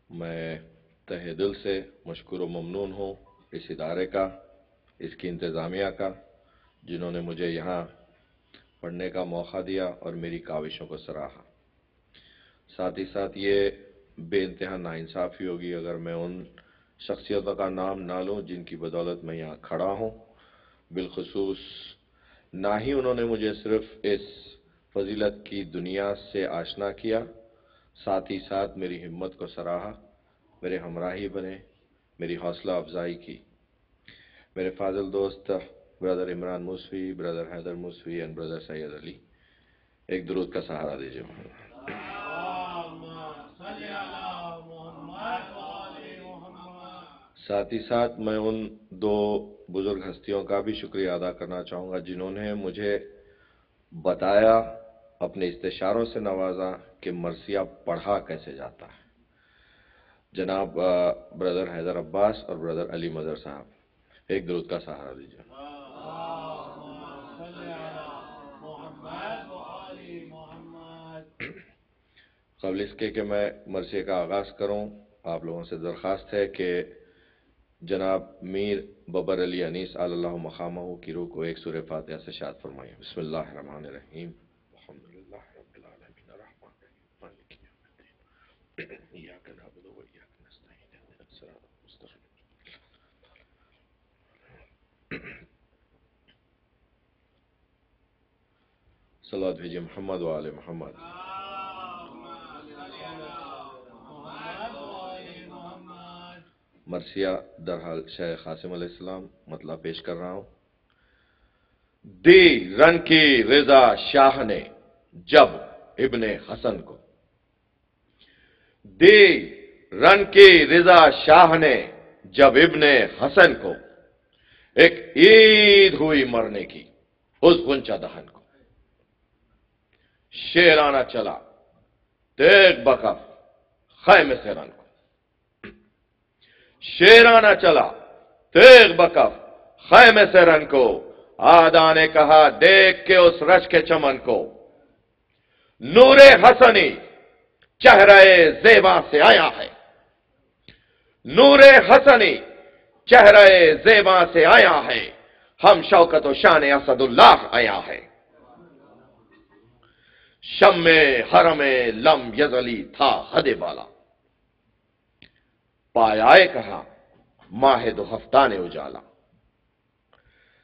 میں تہہ دل سے مشکور و ممنون ہوں اس ادارے کا، اس کی انتظامیہ کا، جنہوں نے مجھے یہاں پڑھنے کا موقع دیا اور میری کاوشوں کو سراہا۔ ساتھ ہی ساتھ یہ بے انتہا ناانصافی ہوگی اگر میں ان شخصیتوں کا نام نہ لوں جن کی بدولت میں یہاں کھڑا ہوں۔ بالخصوص نہ ہی انہوں نے مجھے صرف اس فضیلت کی دنیا سے آشنا کیا، ساتھ ہی ساتھ میری ہمت کو سراہا، میرے ہمراہی بنے، میری حوصلہ افزائی کی۔ میرے فاضل دوست برادر عمران موسوی، برادر حیدر موسوی اور برادر سید علی، ایک درود کا سہارا دیجیے۔ ساتھ ہی ساتھ میں ان دو بزرگ ہستیوں کا بھی شکریہ ادا کرنا چاہوں گا جنہوں نے مجھے بتایا، اپنے استشاروں سے نوازا کہ مرثیہ پڑھا کیسے جاتا ہے۔ جناب برادر حیدر عباس اور برادر علی مظہر صاحب، ایک درود کا سہارا دیجیے۔ قبل اس کے کہ میں مرثیے کا آغاز کروں، آپ لوگوں سے درخواست ہے کہ جناب میر ببر علی انیس علی اللہ مقامہ کی روح کو ایک سورہ فاتحہ سے شاد فرمائیں۔ بسم اللہ الرحمن الرحیم، الحمدللہ رب العالمین الرحمن الرحیم مالک یوم الدین ایاک نعبد و ایاک نستعین اهدنا الصراط المستقیم۔ صلوات بھیجئے محمد و آل محمد۔ مرثیہ درحال شیخ قاسم علیہ السلام مطلب پیش کر رہا ہوں۔ دی رن کی رضا شاہ نے جب ابن حسن کو، دی رن کی رضا شاہ نے جب ابن حسن کو ایک عید ہوئی مرنے کی اس غنچہ دہن کو، شیرانہ چلا تیغ بکف خیمے سے رن کو، شیرانہ چلا تیغ بکف خیمے سے رن کو، آدھا نے کہا دیکھ کے اس رش کے چمن کو، نور حسنی چہرہ زیبا سے آیا ہے، نور حسنی چہرہ زیبا سے آیا ہے، ہم شوکت و شان اسد اللہ آیا ہے، شم حرم لم یزلی تھا حد بالا، پایائے کہا ماہ دو ہفتان اجالا،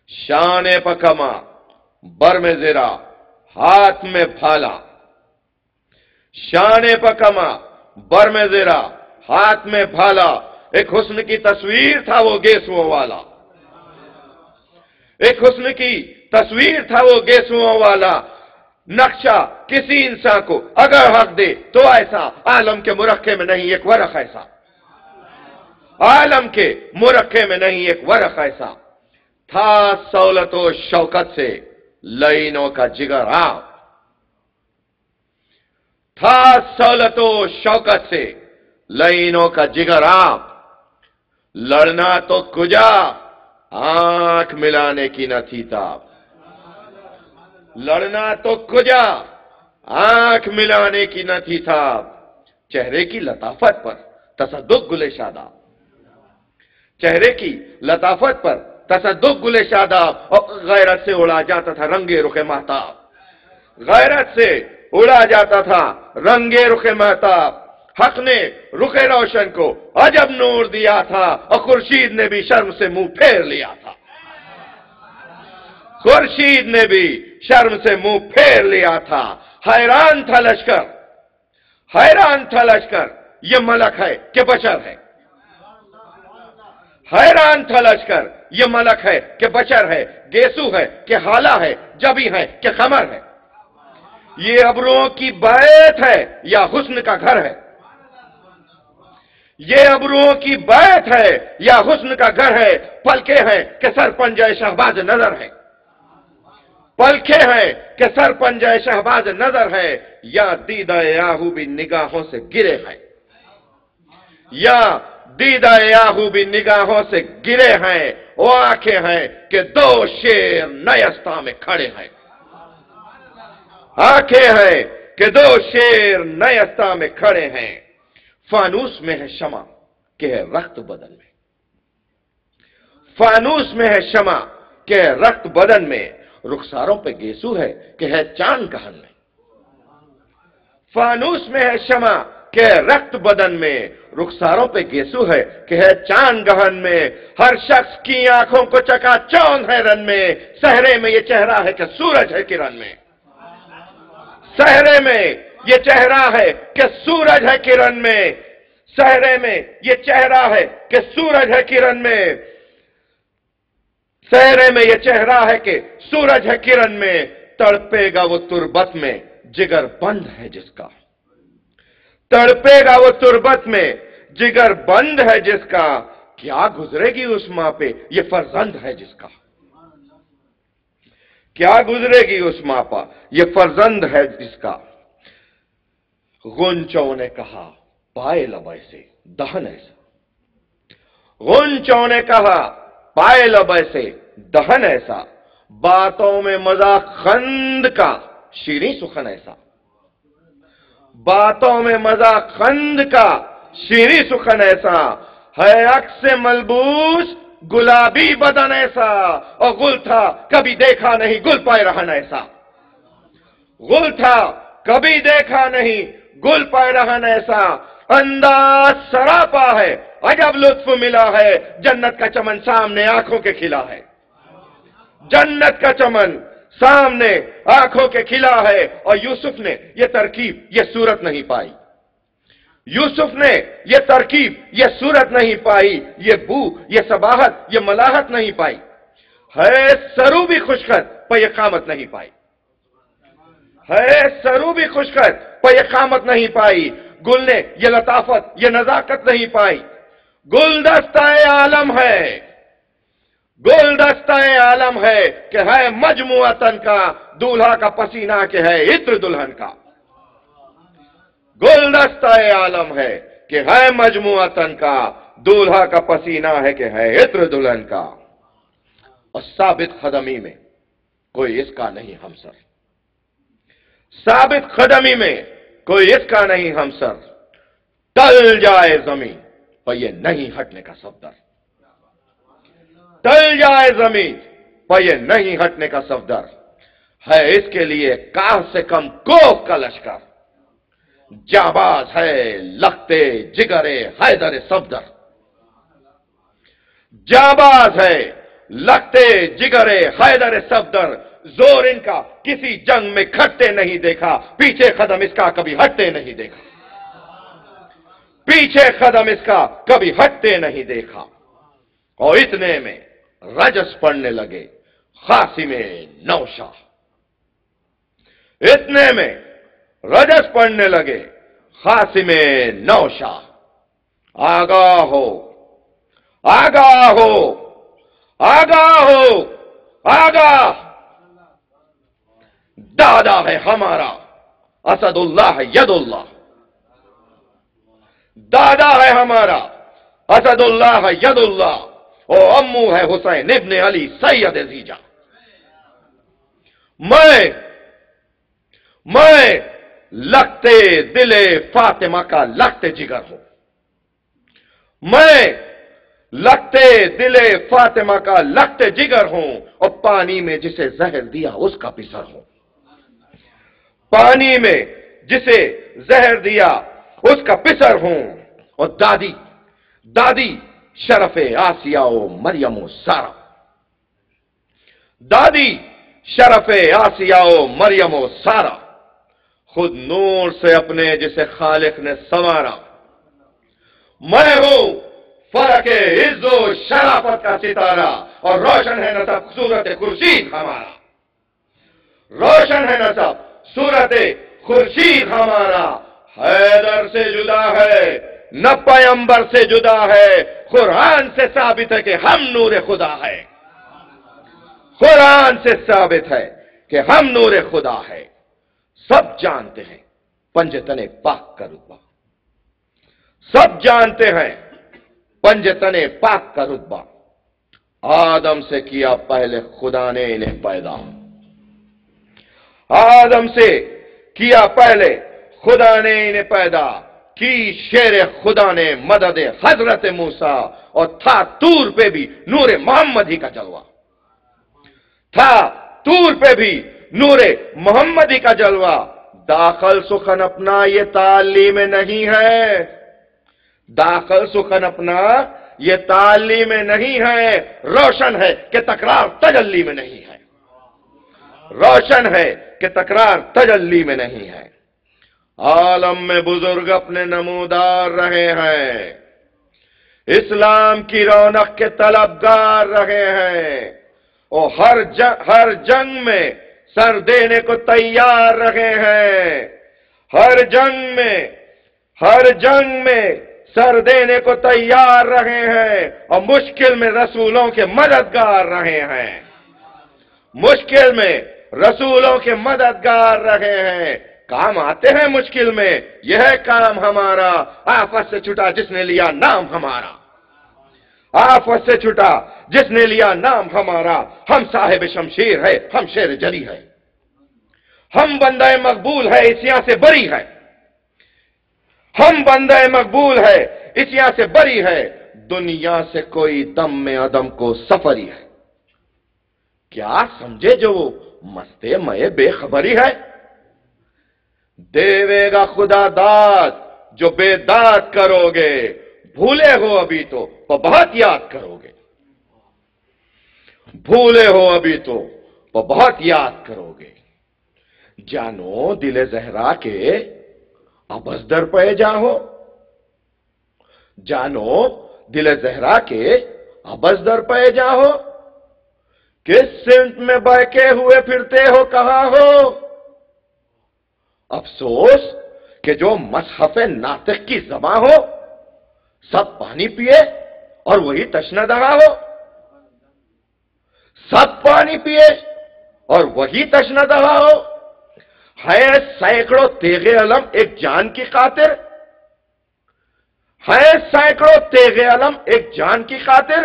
شان پکما بر میں زیرا ہاتھ میں پھالا، شان پکما بر میں زیرا ہاتھ میں پھالا، ایک حسن کی تصویر تھا وہ گیسوؤں والا، ایک حسن کی تصویر تھا وہ گیسوؤں والا، نقشہ کسی انسان کو اگر حق دے تو ایسا، عالم کے مرقع میں نہیں ایک ورق ایسا، عالم کے مرقع میں نہیں ایک ورق ایسا، تھا سہولت و شوکت سے لعینوں کا جگر آپ، تھا سہولت و شوکت سے لعینوں کا جگر آپ، لڑنا تو کجا آنکھ ملانے کی نہ تھی تاب، لڑنا تو کجا آنکھ ملانے کی نہ تھی تاب، چہرے کی لطافت پر تصدق گل شاداب، چہرے کی لطافت پر تصدق گل شاداب، اور غیرت سے اڑا جاتا تھا رنگ رخ مہتاب، غیرت سے اڑا جاتا تھا رنگ رخ مہتاب، حق نے رخ روشن کو عجب نور دیا تھا، اور خورشید نے بھی شرم سے منہ پھیر لیا تھا، خورشید نے بھی شرم سے منہ پھیر لیا تھا، حیران تھا لشکر، حیران تھا لشکر، یہ ملک ہے کہ بشر ہے، حیران تھا لشکر یہ ملک ہے کہ بشر ہے، گیسو ہے کہ حالہ ہے، جبی ہے کہ خمر ہے، یہ ابروؤں کی بیت ہے یا حسن کا گھر ہے، یہ ابروؤں کی بیت ہے یا حسن کا گھر ہے، پلکے ہیں کہ سر پنجہ شہباز نظر ہے، پلکے ہیں کہ سر پنجہ شہباز نظر ہے، یا دیدہ یاہو بھی نگاہوں سے گرے ہیں، یا دیدہ یاہو بھی نگاہوں سے گرے ہیں، وہ آنکھیں ہیں کہ دو شیر نیستہ میں کھڑے ہیں، آنکھیں ہیں کہ دو شیر نیستہ میں کھڑے ہیں، فانوس میں ہے شمع کہ ہے رخت بدن میں، فانوس میں ہے شمع کہ ہے رخت بدن میں، رخساروں پہ گیسو ہے کہ ہے چاند گہن میں، فانوس میں ہے شمع کہ ہے رخت بدن میں، رخساروں پہ گیسو ہے کہ ہے چاند گہن میں، ہر شخص کی آنکھوں کو چکا چوند ہے رن میں، صحرے میں یہ چہرہ ہے کہ سورج ہے کرن میں، صحرے میں یہ چہرہ ہے کہ سورج ہے کرن میں، صحرے میں یہ چہرہ ہے کہ سورج ہے کرن میں، صحرے میں یہ چہرہ ہے کہ سورج ہے کرن میں، تڑپے گا وہ تربت میں جگر بند ہے جس کا، تڑپے گا وہ تربت میں جگر بند ہے جس کا، کیا گزرے گی اس ماں پہ یہ فرزند ہے جس کا، کیا گزرے گی اس ماں پہ یہ فرزند ہے جس کا، غنچوں نے کہا پائے لب ایسے دہن ایسا، غنچوں نے کہا پائے لب ایسے دہن ایسا، باتوں میں مزہ خند کا شیریں سخن ایسا، باتوں میں مزہ خند کا شیریں سخن ایسا، ہے عکس ملبوس گلابی بدن ایسا، اور گل تھا کبھی دیکھا نہیں گل پائے رہن ایسا، گل تھا کبھی دیکھا نہیں گل پائے رہن ایسا، انداز سراپا ہے عجب لطف ملا ہے، جنت کا چمن سامنے آنکھوں کے کھلا ہے، جنت کا چمن سامنے آنکھوں کے کھلا ہے، اور یوسف نے یہ ترکیب یہ صورت نہیں پائی، یوسف نے یہ ترکیب یہ صورت نہیں پائی، یہ بو یہ صباحت یہ ملاحت نہیں پائی، ہے سرو بھی خوشخط پر یہ قامت نہیں پائی، ہے سرو بھی خوشخط پر یہ قامت نہیں پائی، گل نے یہ لطافت یہ نزاکت نہیں پائی، گلدستہ عالم ہے، گلدستہ عالم ہے کہ ہے مجموعتن کا، دولہا کا پسینہ کہ ہے عطر دلہن کا، گلدستہ عالم ہے کہ ہے مجموعتن کا، دولہا کا پسینہ ہے کہ ہے عطر دلہن کا، اور ثابت قدمی میں کوئی اس کا نہیں ہمسر، ثابت قدمی میں کوئی اس کا نہیں ہمسر، ٹل جائے زمین پر یہ نہیں ہٹنے کا صفدر، ٹل جائے زمین پر یہ نہیں ہٹنے کا صفدر، ہے اس کے لیے کاہ سے کم کوہ کا لشکر، جاباز ہے لختے جگرے حیدر صفدر، جاباز ہے لختے جگرے حیدر صفدر، زور ان کا کسی جنگ میں کھٹتے نہیں دیکھا، پیچھے قدم اس کا کبھی ہٹتے نہیں دیکھا، پیچھے قدم اس کا کبھی ہٹتے نہیں دیکھا، اور اتنے میں رجس پڑنے لگے خاصم نوشا، اتنے میں رجس پڑنے لگے خاصم نوشا، آگاہ ہو آگاہ ہو آگاہ ہو آگاہ، دادا ہے ہمارا اسد اللہ ید اللہ، دادا ہے ہمارا اسد اللہ ید اللہ، اور امو ہے حسین ابن علی سید زیجا، میں لگتے دل فاطمہ کا لگتے جگر ہوں، میں لگتے دل فاطمہ کا لگتے جگر ہوں، اور پانی میں جسے زہر دیا اس کا پسر ہوں، پانی میں جسے زہر دیا اس کا پسر ہوں، اور دادی شرف آسیہ و مریم و سارا، دادی شرف آسیہ و مریم و سارا، خود نور سے اپنے جسے خالق نے سنوارا، میں ہوں فرق عز و شرافت کا ستارہ، اور روشن ہے نسب صورت خورشید ہمارا، روشن ہے نسب صورت خورشید ہمارا، حیدر سے جدا ہے نہ پیمبر سے جدا ہے، قرآن سے ثابت ہے کہ ہم نور خدا ہے، قرآن سے ثابت ہے کہ ہم نور خدا ہے، سب جانتے ہیں پنجتن پاک کا رتبہ، سب جانتے ہیں پنجتن پاک کا رتبہ، آدم سے کیا پہلے خدا نے انہیں پیدا، آدم سے کیا پہلے خدا نے انہیں پیدا، کی شیر خدا نے مدد حضرت موسیٰ، اور تھا طور پہ بھی نور محمدی کا جلوہ، تھا طور پہ بھی نور محمدی کا جلوہ۔ داخل سخن اپنا یہ تعلیم نہیں ہے، داخل سخن اپنا یہ تعلیم نہیں ہے، روشن ہے کہ تکرار تجلی میں نہیں ہے، روشن ہے کہ تکرار تجلی میں نہیں ہے۔ عالم میں بزرگ اپنے نمودار رہے ہیں، اسلام کی رونق کے طلبگار رہے ہیں، اور ہر جنگ میں سر دینے کو تیار رہے ہیں، ہر جنگ میں سر دینے کو تیار رہے ہیں، اور مشکل میں رسولوں کے مددگار رہے ہیں، مشکل میں رسولوں کے مددگار رہے ہیں۔ کام آتے ہیں مشکل میں، یہ ہے کام ہمارا، آفت سے چھٹا جس نے لیا نام ہمارا، آفت سے چھٹا جس نے لیا نام ہمارا۔ ہم صاحب شمشیر ہے، ہم شیر جری ہے، ہم بندہ مقبول ہے، اسیاں سے بری ہے، ہم بندہ مقبول ہے، اسیاں سے بری ہے۔ دنیا سے کوئی دم میں عدم کو سفری ہے، کیا سمجھے جو مستے میں بے خبری ہے۔ دیوے گا خدا داد جو بے داد کرو گے، بھولے ہو ابھی تو بہت یاد کرو گے، بھولے ہو ابھی تو بہت یاد کرو گے۔ جانو دل زہرا کے ابز در پہ جاؤ، جانو دل زہرا کے ابز در پہ جاؤ، کس سمت میں بہکے ہوئے پھرتے ہو کہاں ہو۔ افسوس کہ جو مصحف ناطق کی زباں ہو، سب پانی پیے اور وہی تشنہ دہا ہو، سب پانی پیے اور وہی تشنہ دہا ہو۔ ہے سینکڑوں تیغ علم ایک جان کی خاطر، ہے سینکڑوں تیغ علم ایک جان کی خاطر،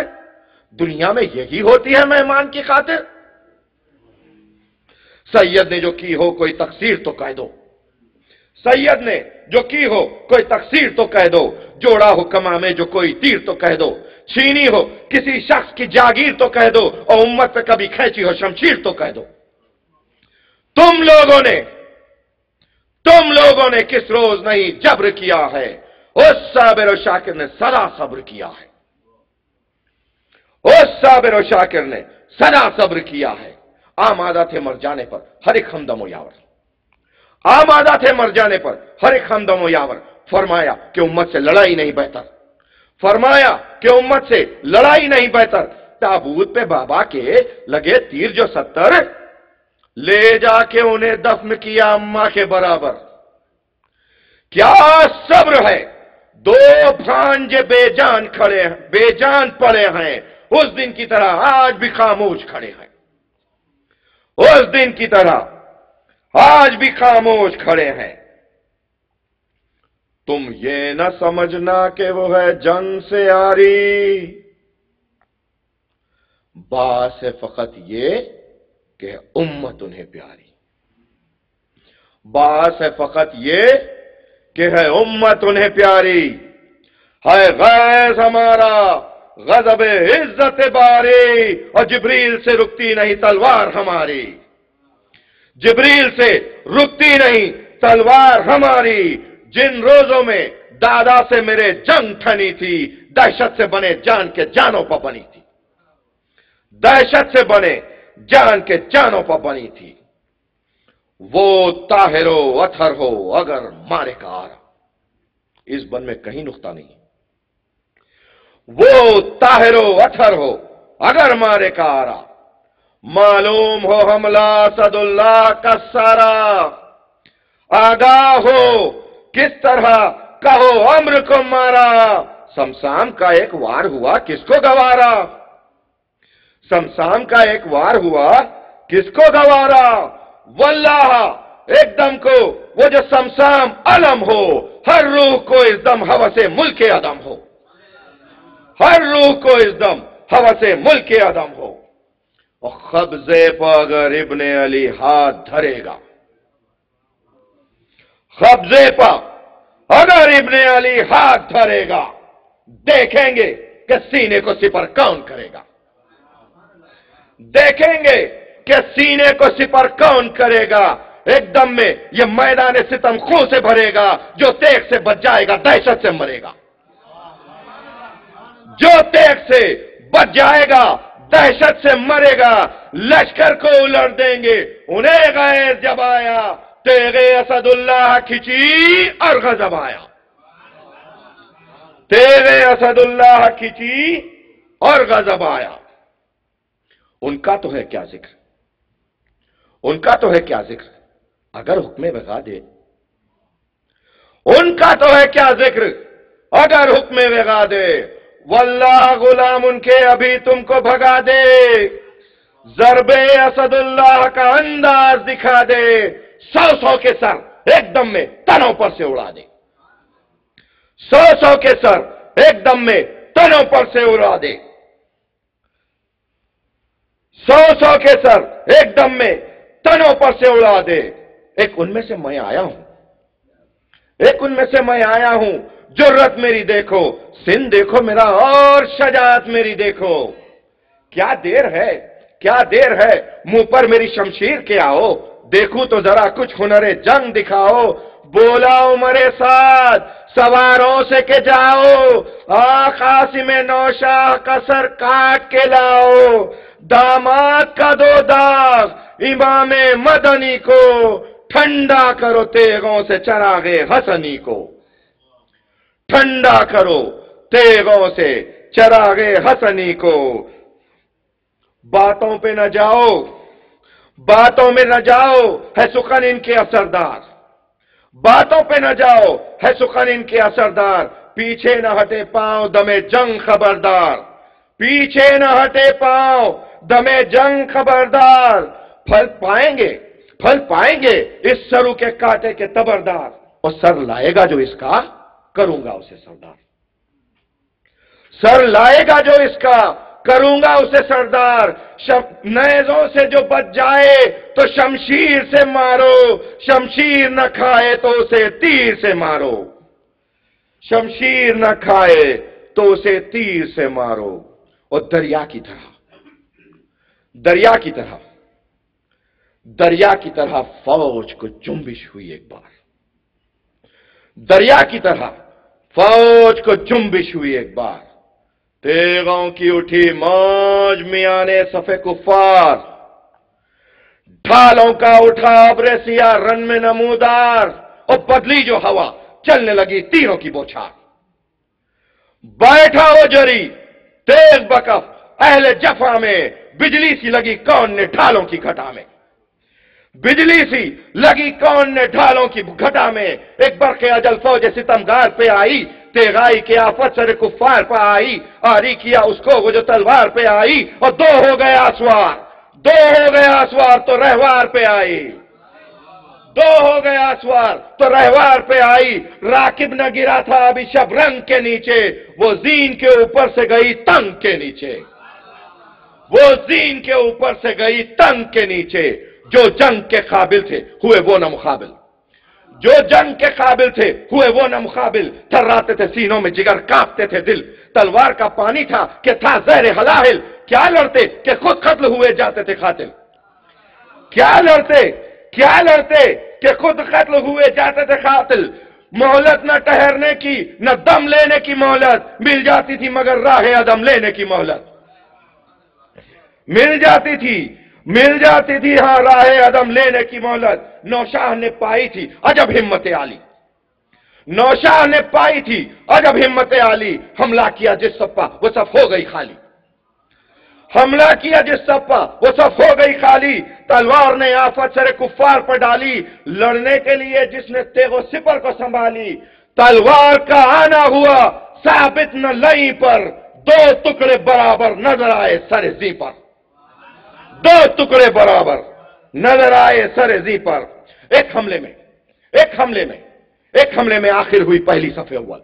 دنیا میں یہی ہوتی ہے مہمان کی خاطر۔ سید نے جو کی ہو کوئی تقصیر تو کہہ دو، سید نے جو کی ہو کوئی تقصیر تو کہہ دو، جوڑا ہو کما میں جو کوئی تیر تو کہہ دو، چھینی ہو کسی شخص کی جاگیر تو کہہ دو، اور امت پہ کبھی کھینچی ہو شمشیر تو کہہ دو۔ تم لوگوں نے کس روز نہیں جبر کیا ہے، اس صابر و شاکر نے سدا صبر کیا ہے، اس صابر و شاکر نے سدا صبر کیا ہے۔ آمادہ تھے مر جانے پر ہر ایک ہمدم و یاور، آمادہ تھے مر جانے پر ہر ایک ہمدم و یاور۔ فرمایا کہ امت سے لڑائی نہیں بہتر، فرمایا کہ امت سے لڑائی نہیں بہتر۔ تابوت پہ بابا کے لگے تیر جو 70، لے جا کے انہیں دفن کیا اماں کے برابر۔ کیا صبر ہے، دو بھانجے بے جان کھڑے ہیں، بے جان پڑے ہیں، اس دن کی طرح آج بھی خاموش کھڑے ہیں، اس دن کی طرح آج بھی خاموش کھڑے ہیں۔ تم یہ نہ سمجھنا کہ وہ ہے جنگ سے آری، باس ہے فقط یہ کہ امت انہیں پیاری، باس ہے فقط یہ کہ ہے امت انہیں پیاری۔ ہے غیظ ہمارا غضب عزت باری، اور جبریل سے رکتی نہیں تلوار ہماری، جبریل سے رکتی نہیں تلوار ہماری۔ جن روزوں میں دادا سے میرے جنگ ٹھنی تھی، دہشت سے بنے جان کے جانوں پر بنی تھی، دہشت سے بنے جان کے جانوں پر بنی تھی۔ وہ طاہر و اطہر ہو اگر مارے کا آرا، اس بن میں کہیں نقطہ نہیں۔ وہ طاہر و اطہر ہو اگر مارے کا آرا، معلوم ہو حملہ اسد اللہ کا سارا، آگاہ ہو کس طرح کہو امر کو مارا۔ سمسام کا ایک وار ہوا کس کو گوارا، سمسام کا ایک وار ہوا کس کو گوارا۔ واللہ ایک دم کو وہ جو سمسام علم ہو، ہر روح کو اس دم ہوس ملک عدم ہو، ہر روح کو اس دم ہوس ملک عدم ہو۔ اور قبضے پر اگر ابن علی ہاتھ دھرے گا، قبضے پر अगर इब्ने अली हाथ धरेगा, देखेंगे कि सीने को सिपर कौन करेगा, देखेंगे कि सीने को सिपर कौन करेगा। एकदम में यह मैदान सितम खून से भरेगा, जो तेग से बच जाएगा दहशत से मरेगा। जो तेग से बच जाएगा दहशत से मरेगा। लश्कर को उलट देंगे, उन्हें गैर जब आया, तेगे असदुल्लाह खिंची और गजब आया। तेगे असदुल्लाह खिंची और गजब आया। उनका तो है क्या जिक्र, उनका तो है क्या जिक्र, अगर हुक्म वगा दे। उनका तो है क्या जिक्र, अगर हुक्म वगा दे। वल्लाह गुलाम उनके अभी तुमको भगा दे, जरबे असदुल्लाह का अंदाज दिखा दे। 100 के सर एकदम में तनों पर से उड़ा दे। 100 के सर एकदम में तनों पर से उड़ा दे। 100 के सर एकदम में तनों पर से उड़ा दे। एक उनमें से मैं आया हूं, एक उनमें से मैं आया हूं। जुर्रत मेरी देखो, सिन देखो मेरा, और शजात मेरी देखो। क्या देर है, क्या देर है, मुंह पर मेरी शमशीर के आओ। देखूं तो जरा कुछ हुनरे जंग दिखाओ। बोला उमरे साथ सवारों से के जाओ, कासिम नौशाह का सर काट के लाओ। दामाद का दो दाग इमामे मदनी को, ठंडा करो तेगों से चरागे हसनी को। ठंडा करो तेगों से चरागे हसनी को। बातों पे न जाओ, बातों में न जाओ, है सुखन इनके असरदार। बातों पे न जाओ, है सुखन इनके असरदार। पीछे न हटे पांव दमे जंग खबरदार। पीछे न हटे पांव दमे जंग खबरदार। फल पाएंगे, फल पाएंगे इस सरू के कांटे के तबरदार। और सर लाएगा जो इसका, करूंगा उसे सरदार। सर लाएगा जो इसका, करूंगा उसे सरदार। नेज़ों से जो बच जाए तो शमशीर से मारो, शमशीर न खाए तो उसे तीर से मारो। शमशीर न खाए तो उसे तीर से मारो। और दरिया की तरह, दरिया की तरह, दरिया की तरह फौज को जुम्बिश हुई एक बार। दरिया की तरह फौज को जुम्बिश हुई एक बार। तेगों की उठी मौज मियाने सफे कुफार। ढालों का उठा अब्रे सिया रन में नमूदार। और बदली जो हवा चलने लगी तीरों की बौछार। बैठा वो जरी तेग बकफ अहले जफा में, बिजली सी लगी कौन ने ढालों की घटा में। बिजली सी लगी कौन ने ढालों की घटा में। एक बरक़े अजल फौज सितमगार पे आई, तेगाई के आफत सर कुफार पे आई। आरी किया उसको वो जो तलवार पे आई। और दो हो गया सवार, दो हो गया सवार तो रहवार पे आई। दो हो गया सवार तो रहवार पे आई। राकिब न गिरा था अभी शबरंग के नीचे, वो जीन के ऊपर से गई तंग के नीचे। वो जीन के ऊपर से गई तंग के नीचे। जो जंग के काबिल थे हुए वो न मुकाबिल, जो जंग के काबिल थे हुए वो न मुकाबिल। थर्राते थे सीनों में जिगर, कांपते थे दिल। तलवार का पानी था कि था जहर हलाहिल। क्या लड़ते कि खुद कत्ल हुए जाते थे कातिल। क्या लड़ते, क्या लड़ते कि खुद कत्ल हुए जाते थे कातिल। मोहलत न ठहरने की न दम लेने की मोहलत मिल जाती थी, मगर राह अदम लेने की मोहलत मिल जाती थी, मिल जाती थी हां राह अदम लेने की मोहलत। नौशाह ने पाई थी अजब हिम्मत आली, नौशाह ने पाई थी अजब हिम्मत आली। हमला किया जिस सप्पा वो सब हो गई खाली। हमला किया जिस सप्पा वो सब हो गई खाली। तलवार ने आफत सरे कुफ्फार पर डाली, लड़ने के लिए जिसने तेगो सिपर को संभाली। तलवार का आना हुआ साबित न लई पर, दो टुकड़े बराबर नजर आए सरे जी पर। दो टुकड़े बराबर नजर आए सरे जी पर। एक हमले में, एक हमले में, एक हमले में आखिर हुई पहली सफे अव्वल।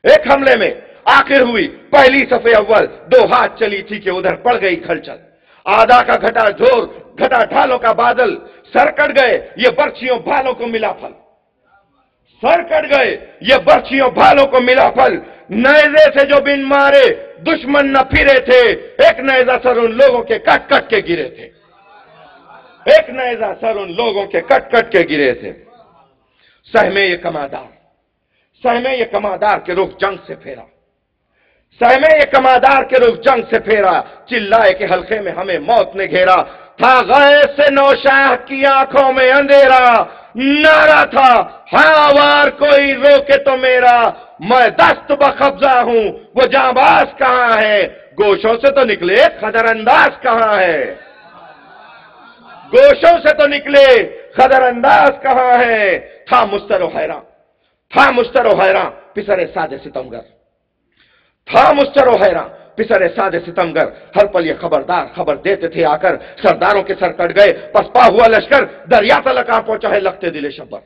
एक हमले में आखिर हुई पहली सफे अव्वल। दो हाथ चली थी कि उधर पड़ गई खलचल। आधा का घटा जोर, घटा ढालों का बादल। सर कट गए ये बर्छियों भालों को मिला फल। सर कट गए, ये बर्छियों भालों को मिला फल, नेज़े से जो बिन मारे दुश्मन न फिरे थे, एक नेज़ा सर उन लोगों के कट कट के गिरे थे, एक नेज़ा सर उन लोगों के कट कट के गिरे थे। सहमे ये कमादार, सहमे ये कमादार के रुख जंग से फेरा, सहमे ये कमादार के रुख जंग से फेरा, चिल्लाए के हल्के में हमें मौत ने घेरा, था गए से नौशाह की आंखों में अंधेरा, नारा था हाँ वार कोई रोके तो मेरा, मैं दस्त बकब्जा हूं वो जांबाज कहां है, गोशों से तो निकले खदर अंदाज कहां है, गोशों से तो निकले खदर अंदाज कहां है। था मुस्तरो हैरान, था मुस्तरो हैरान पिसरे सादे सितमगर, था मुस्तरो हैरान पिसरे सादे सितमगर, हर पल ये खबरदार खबर देते थे आकर, सरदारों के सर कट गए पसपा हुआ लश्कर, दरिया तलक आ पहुंचा है लगते दिले शब्बर,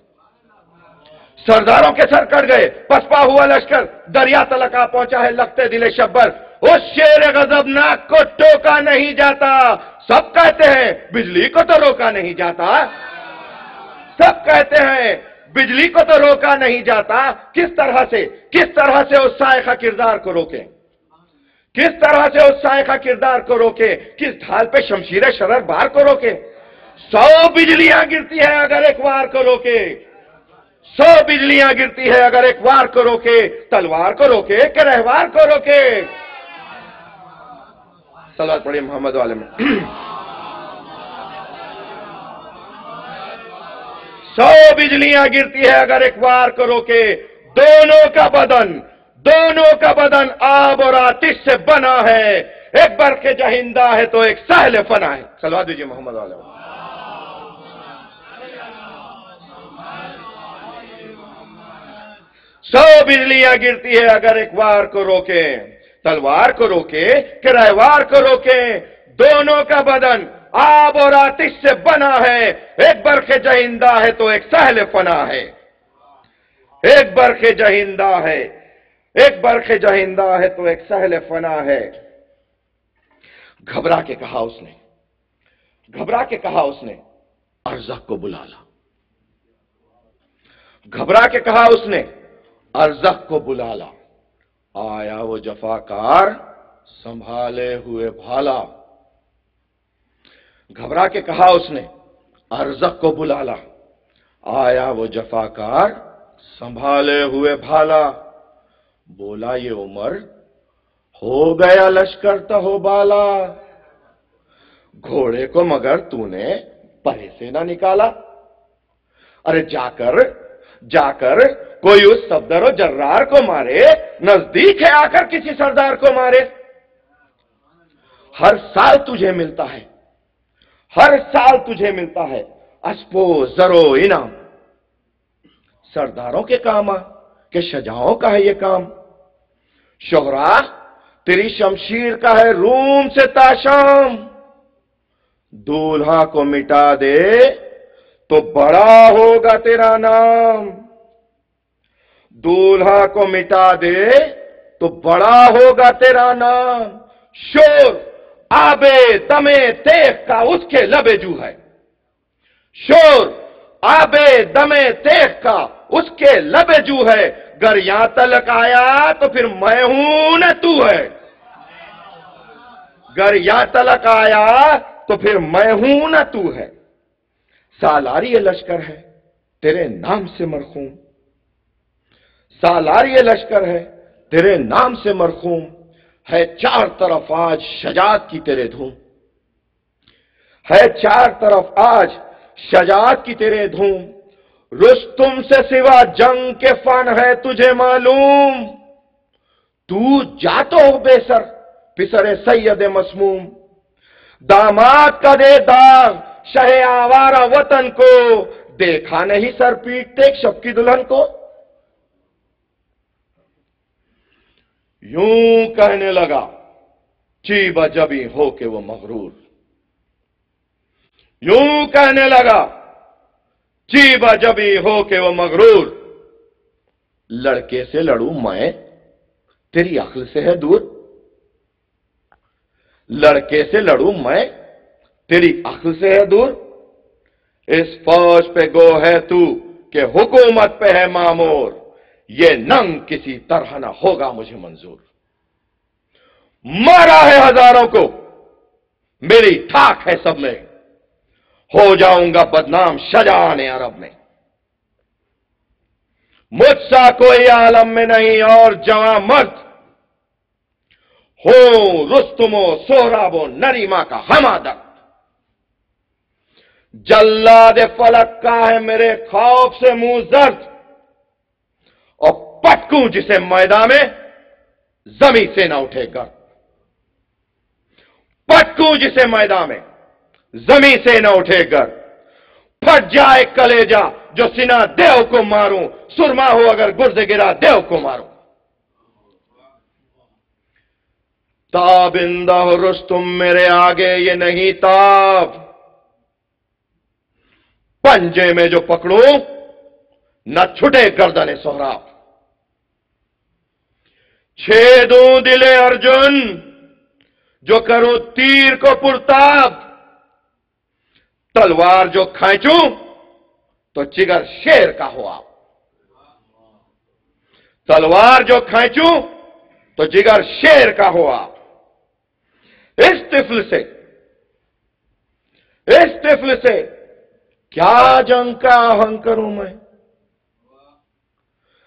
सरदारों के सर कट गए पसपा हुआ लश्कर, दरिया तलक आ पहुंचा है लगते दिले शब्बर। उस शेर गजबनाक को टोका नहीं जाता, सब कहते हैं बिजली को तो रोका नहीं जाता, सब कहते हैं बिजली को तो रोका नहीं जाता। किस तरह से उस साइखा किरदार को रोके, किस तरह से उस साइखा किरदार को रोके, किस ढाल पे शमशीर शरर बार को रोके। 100 बिजलियां गिरती है अगर एक वार को रोके, 100 बिजलियां गिरती है अगर एक वार को रोके, तलवार को रोके कि रहवार को रोके। सलावत पढ़िए मोहम्मद वाले में। 100 बिजलियां गिरती है अगर एक वार को रोके, दोनों का बदन आब और आतिश से बना है, एक बरक़ जहिंदा है तो एक सहल फना है। सलावत दीजिए मोहम्मद वाले में। 100 बिजलियां गिरती है अगर एक वार को रोके, तलवार को रोके कि रहवार को रोके, दोनों का बदन आब और आतिश से बना है, एक बरक़ जहिंदा है तो एक सहल फना है, एक बरक़ जहिंदा है, एक बरक़ जहिंदा है तो एक सहल फना है। घबरा के कहा उसने, घबरा के कहा उसने अरज़क को बुला ला, घबरा के कहा उसने अरज़क को बुला ला, आया वो जफाकार संभाले हुए भाला। घबरा के कहा उसने अरज़क को बुला ला, आया वो जफाकार संभाले हुए भाला। बोला ये उमर हो गया लश्कर तहो बाला, घोड़े को मगर तूने परे से ना निकाला। अरे जाकर जाकर कोई उस सफदर और जर्रार को मारे, नजदीक है आकर किसी सरदार को मारे। हर साल तुझे मिलता है, हर साल तुझे मिलता है अस्पो जरो इनाम, सरदारों के काम आ कि शजाओं का है ये काम। शोहरा तेरी शमशीर का है रूम से ताशाम, दूल्हा को मिटा दे तो बड़ा होगा तेरा नाम, दूल्हा को मिटा दे तो बड़ा होगा तेरा नाम। शोर आबे दमे तेख का उसके लबेजू है, शोर आबे दमे तेख का उसके लबेजू है, गर यहां तलक आया तो फिर मैं हूं न तू है, गर यहां तलक आया तो फिर मैं हूं न तू है। सालारी ये लश्कर है तेरे नाम से मरखूम, सालारी ये लश्कर है तेरे नाम से मरखूम, है चार तरफ आज शजात की तेरे धूम, है चार तरफ आज शजात की तेरे धूम। रुस्तुम से सिवा जंग के फन है तुझे मालूम, तू जातो हो बेसर पिसरे सैयद मसमूम। दामाद का दे दाग शहे आवारा वतन को, देखा नहीं सर पीटते शब की दुल्हन को। यूं कहने लगा चीबा जबी हो के वो मगरूर, यूं कहने लगा चीबा जबी हो के वो मगरूर। लड़के से लड़ू मैं तेरी अक्ल से है दूर, लड़के से लड़ू मैं तेरी अक्ल से है दूर। इस फौज पे गो है तू کہ हुकूमत पे है मामूर, ये नंग किसी तरह ना होगा मुझे मंजूर। मारा है हजारों को, मेरी ठाक है सब में, हो जाऊंगा बदनाम शजाने अरब में। मुझसा कोई आलम में नहीं और जवां मर्द हो, रुस्तुमो सोहराबो नरीमा का हमादत। जल्लाद फलक का है मेरे खौफ से मुंह जर्द, और पटकूं जिसे मैदान में जमी से ना उठे गर्द। पटकूं जिसे मैदान में जमी से न उठे गर्द, फट जाए कलेजा जो सिना देव को मारूं, सुरमा हो अगर गुर्द गिरा देव को मारूं। ताबिंदा हो रुस्तुम मेरे आगे ये नहीं ताब, पंजे में जो पकड़ूं न छुटे गर्दन सोहराब। छेदूं दिले अर्जुन जो करूं तीर को पुरताब, तलवार जो खींचूं तो जिगर शेर का हो आप। तलवार जो खींचूं तो जिगर शेर का हो आप। इस तिफल से क्या जंग का आहंग करूं मैं,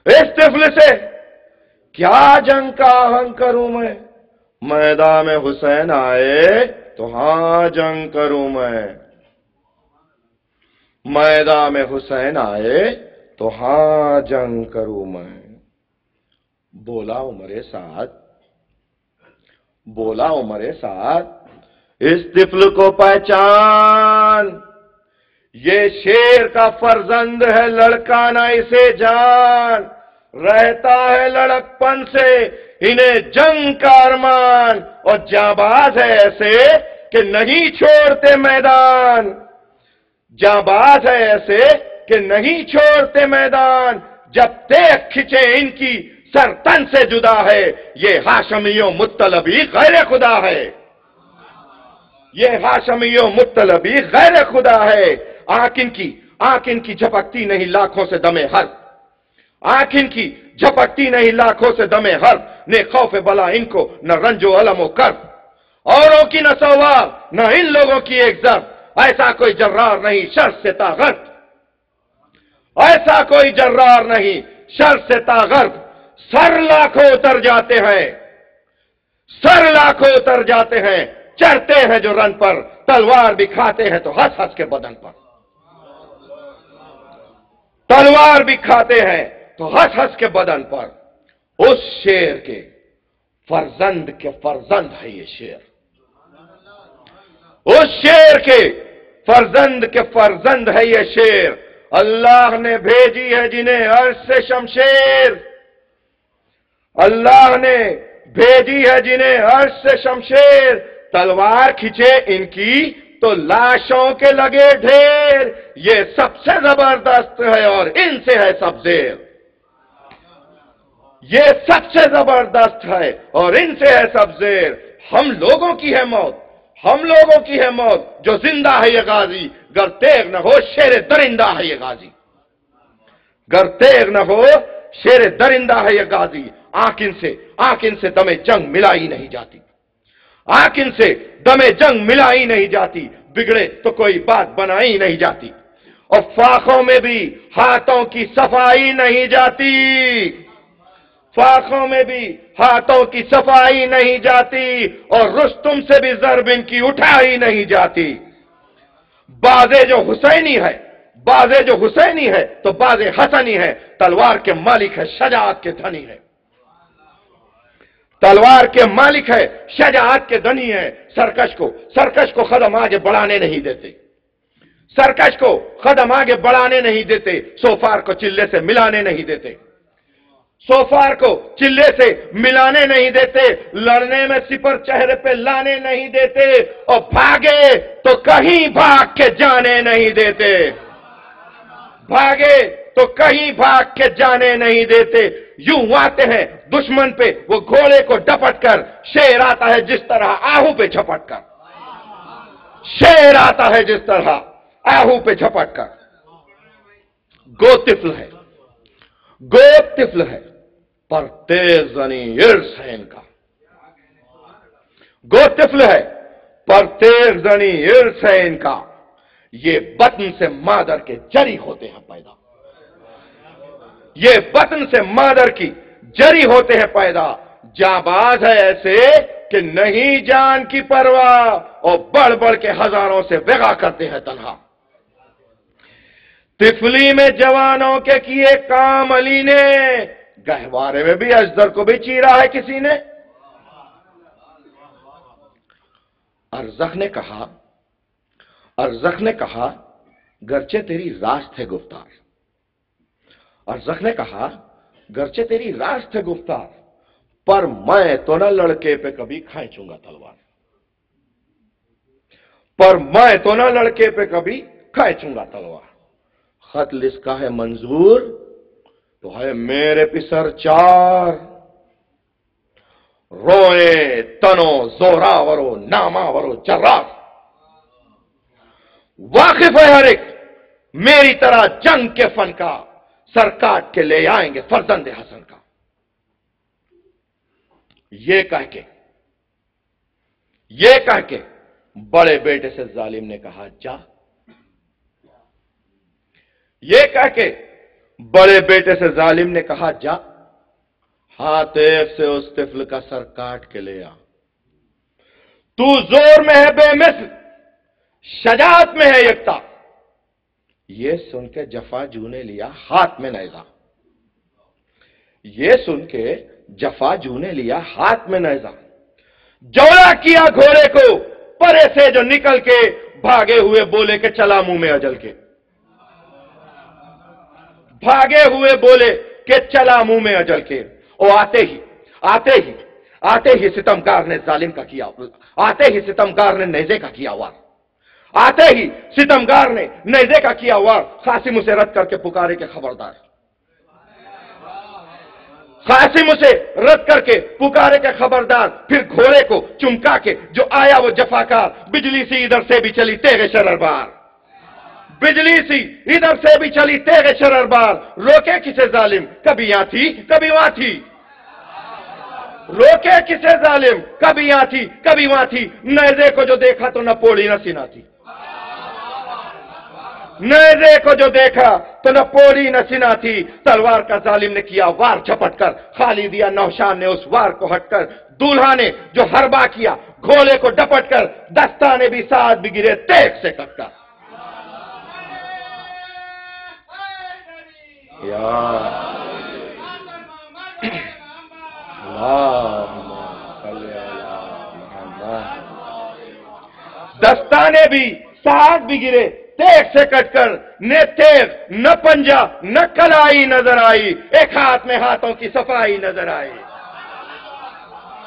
इस तिफल से क्या जंग का आहंग करूं मैं। मैदान में हुसैन आए तो हां जंग करूं मैं, मैदान में हुसैन आए तो हां जंग करूं मैं। बोला उमरे साथ, बोला उमरे साथ, इस तिफल को पहचान, ये शेर का फर्जंद है लड़का ना इसे जान। रहता है लड़कपन से इन्हें जंग का अरमान, और जाबाज है ऐसे कि नहीं छोड़ते मैदान। जाबाज है ऐसे कि नहीं छोड़ते मैदान, जब देख खिंचे इनकी सर तन से जुदा है। ये हाशमियों मुत्तलबी गैर खुदा है, ये हाशमियों मुत्तलबी गैर खुदा है। आंख इनकी झपकती नहीं लाखों से दमे हर्फ, आंख इनकी झपकती नहीं लाखों से दमे हर्फ। ने खौफ बला इनको न रंजो अलमो कर्ब, औरों की न सौवार न इन लोगों की एक जर्ब। ऐसा कोई जर्रार नहीं शर से तागर्ब, ऐसा कोई जर्रार नहीं शर से तागर्ब। सर लाखों उतर जाते हैं, सर लाखों उतर जाते हैं, चढ़ते हैं जो रन पर, तलवार भी खाते हैं तो हंस हंस के बदन पर। तलवार भी खाते हैं तो हंस हंस के बदन पर। उस शेर के फर्जंद है ये शेर, उस शेर के फर्जंद है ये शेर। अल्लाह ने भेजी है जिन्हें अर्श से शमशेर, अल्लाह ने भेजी है जिन्हें अर्श से शमशेर। तलवार खिंचे इनकी तो लाशों के लगे ढेर। ये सबसे जबरदस्त है और इनसे है सब जेर, ये सबसे जबरदस्त है और इनसे है सब जेर। हम लोगों की है मौत, हम लोगों की है मौत, जो जिंदा है ये गाजी। गर तेग न हो शेर दरिंदा है ये गाजी, गर तेग न हो शेर दरिंदा है ये गाजी। आंख इनसे दमे जंग मिलाई नहीं जाती, आंख इनसे दमे जंग मिलाई नहीं जाती। बिगड़े तो कोई बात बनाई नहीं जाती, और फाखों में भी हाथों की सफाई नहीं जाती, फाखों में भी हाथों की सफाई नहीं जाती। और रुस्तुम से भी ज़र्ब इनकी उठाई नहीं जाती। बाज़े जो हुसैनी है, बाज़े जो हुसैनी है तो बाज़े हसनी है। तलवार के मालिक है, शजाअत के धनी है, तलवार के मालिक है, शजाअत के धनी है। सरकश को कदम आगे बढ़ाने नहीं देते, सरकश को कदम आगे बढ़ाने नहीं देते। सोफार को चिल्ले से मिलाने नहीं देते, सोफार को चिल्ले से मिलाने नहीं देते। लड़ने में सिपर चेहरे पे लाने नहीं देते, और भागे तो कहीं भाग के जाने नहीं देते, भागे तो कहीं भाग के जाने नहीं देते। यूं आते हैं दुश्मन पे वो घोड़े को डपट कर, शेर आता है जिस तरह आहू पे झपट कर, शेर आता है जिस तरह आहू पे झपट कर। गो तिफल है, गो तिफल है, पर तेज जनी इर्स है इनका। गो तिफल है, पर तेज जनी इर्स है इनका। ये बतन से मादर के जरी होते हैं पैदा, ये बतन से मादर की जरी होते हैं पैदा। जाबाज है ऐसे कि नहीं जान की परवाह और बढ़ बढ़ के हजारों से वेगा करते हैं तन्हा। तिफली में जवानों के किए काम अली ने, गहवारे में भी अजदर को भी चीरा है किसी ने। अरजख ने कहा, अरजख ने कहा, गरचे तेरी रास्त है गुफ्तार। अरजख ने कहा, गरचे तेरी रास्त है गुफ्तार, पर मैं तो न लड़के पे कभी खींचूंगा तलवार, पर मैं तो न लड़के पे कभी खींचूंगा तलवार। खत लिस्का है मंजूर तो है मेरे पिसर चार, रोए तनो जोरावरो नामावरो जर्राफ। वाकिफ है हर एक मेरी तरह जंग के फन का, सर काट के ले आएंगे फर्जंद हसन का। ये कह के बड़े बेटे से जालिम ने कहा जा। ये कह के बड़े बेटे से जालिम ने कहा जा, हाथेफ से उस तिफल का सर काट के ले आ। तू जोर में है बेमिसल, शजात में है यकता। ये सुन के जफा जू ने लिया हाथ में नैजा, ये सुन के जफा जू ने लिया हाथ में नैजा। जौला किया घोड़े को परे से जो निकल के, भागे हुए बोले के चला मुंह में अजल के, भागे हुए बोले के चला मुंह में अजल के। और आते ही सितमगार ने जालिम का किया, आते ही सितमगार ने नेज़े का किया वार, आते ही सितमगार ने नेज़े का किया वार। कासिम उसे रद्द करके पुकारे के खबरदार, कासिम उसे रद्द करके पुकारे के खबरदार। फिर घोड़े को चुमका के जो आया वो जफाकार, बिजली सी इधर से भी चली तेगे शररबार, बिजली सी इधर से भी चली तेगे शररबार। रोके किसे जालिम, कभी यहां थी कभी वहां थी, रोके किसे जालिम, कभी यहां थी कभी वहां थी। नेज़े को जो देखा तो न पोड़ी न सीना थी, नेज़े को जो देखा तो न पोड़ी न सीना थी। तलवार का जालिम ने किया वार झपट कर, खाली दिया नौशान ने उस वार को हटकर। दूल्हा ने जो हरबा किया घोड़े को डपट कर, दस्ताने भी साथ भी गिरे तेग से कटकर। दस्ताने भी साथ भी गिरे तेग से कटकर। न तेग न पंजा न कलाई नजर आई, एक हाथ में हाथों की सफाई नजर आई,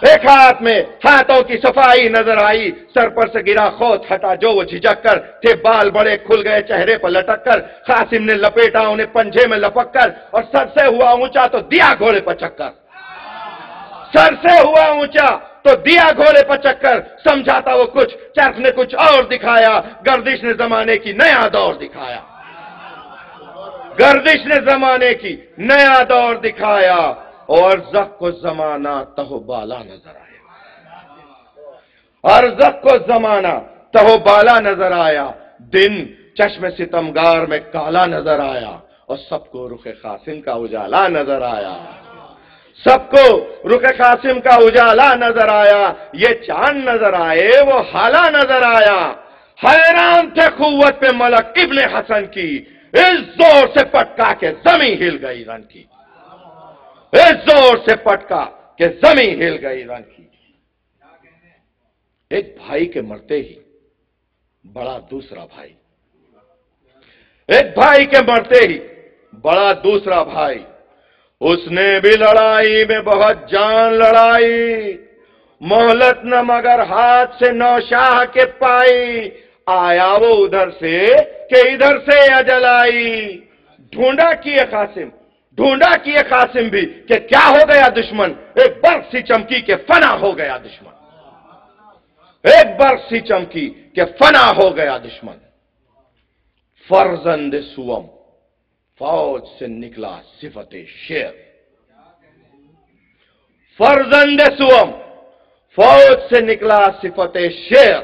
एक हाथ में हाथों की सफाई नजर आई। सर पर से गिरा खोत हटा जो वो झिझक कर, थे बाल बड़े खुल गए चेहरे पर लटक कर। कासिम ने लपेटा उन्हें पंजे में लपक कर, और सर से हुआ ऊंचा तो दिया घोड़े पर चक्कर, सर से हुआ ऊंचा तो दिया घोड़े पर चक्कर। समझाता वो कुछ, चरख ने कुछ और दिखाया, गर्दिश ने जमाने की नया दौर दिखाया, गर्दिश ने जमाने की नया दौर दिखाया। और जख को जमाना तहोबाला नजर आया, और जख को जमाना तहोबाला नजर आया। दिन चश्मे सितमगार में काला नजर आया, और सबको रुखे कासिम का उजाला नजर आया, सबको रुखे कासिम का उजाला नजर आया। ये चांद नजर आए वो हाला नजर आया। हैरान थे कुव्वत पे मलक इब्ने हसन की, इस जोर से पटका के जमीन हिल गई रन की, इस जोर से पटका के जमीन हिल गई रन की। एक भाई के मरते ही बड़ा दूसरा भाई, एक भाई के मरते ही बड़ा दूसरा भाई। उसने भी लड़ाई में बहुत जान लड़ाई, मोहलत न मगर हाथ से नौशाह के पाई। आया वो उधर से कि इधर से अजल आई, ढूंढा किए कासिम, ढूंढा किए कासिम भी कि क्या हो गया दुश्मन। एक बर्फ सी चमकी के फना हो गया दुश्मन, एक बर्फ सी चमकी के फना हो गया दुश्मन। फर्जंद सुवम, فوج سے نکلا صفت شیر، فرزند سوم فوج سے نکلا صفت شیر،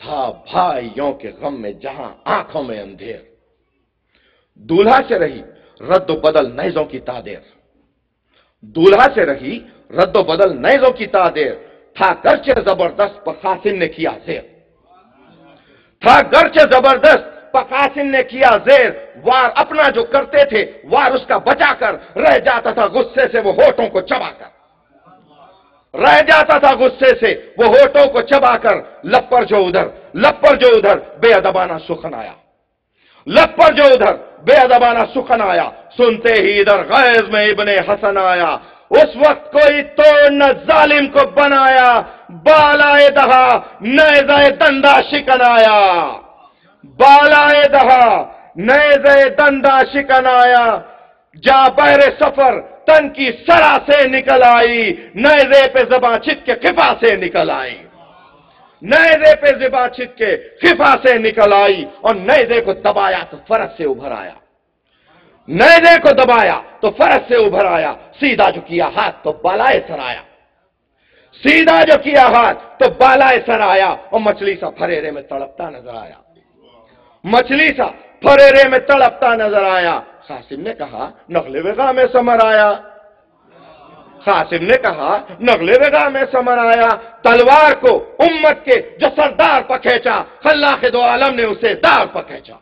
تھا بھائیوں کے غم میں جہاں آنکھوں میں اندھیر، دولہا سے رہی رد و بدل نیزوں کی تادیر، دولہا سے رہی رد و بدل نیزوں کی تادیر، تھا گرچہ زبردست پر قاسم نے کیا زیر، تھا گرچہ زبردست پر قاسم نے کیا زیر، وار اپنا جو کرتے تھے وار اس کا بچا کر، رہ جاتا تھا غصے سے وہ ہونٹوں کو چبا کر، رہ جاتا تھا غصے سے وہ ہونٹوں کو چبا کر، لب پر جو ادھر بے ادبانہ سخن آیا، لب پر جو ادھر بے ادبانہ سخن آیا، سنتے ہی ادھر غیظ میں ابن حسن آیا، اس وقت کوئی تو نہ ظالم کو بنایا، بالائے دہا نیزہ دندہ شکن آیا، بالائے دہا نیزہ دندہ شکن آیا، جا بحر سفر تن کی سرا سے نکل آئی، نیزے پہ زباں چھت کے خفا سے نکل آئی، نیزے پہ زباں چھت کے خفا سے نکل آئی، اور نیزے کو دبایا تو فرس سے ابھر آیا، نیزے کو دبایا تو فرس سے ابھر آیا، سیدھا جو کیا ہاتھ تو بالائے سر آیا، سیدھا جو کیا ہاتھ تو بالائے سر آیا، اور مچھلی سا پھریرے میں تڑپتا نظر آیا، مچھلی سا پھریرے میں تڑپتا نظر آیا، قاسم نے کہا نغلے وغا میں سمر آیا، قاسم نے کہا نغلے وغا میں سمر آیا، تلوار کو امت کے جو سردار پر کھینچا، خلاق دو عالم نے اسے دار پر کھینچا،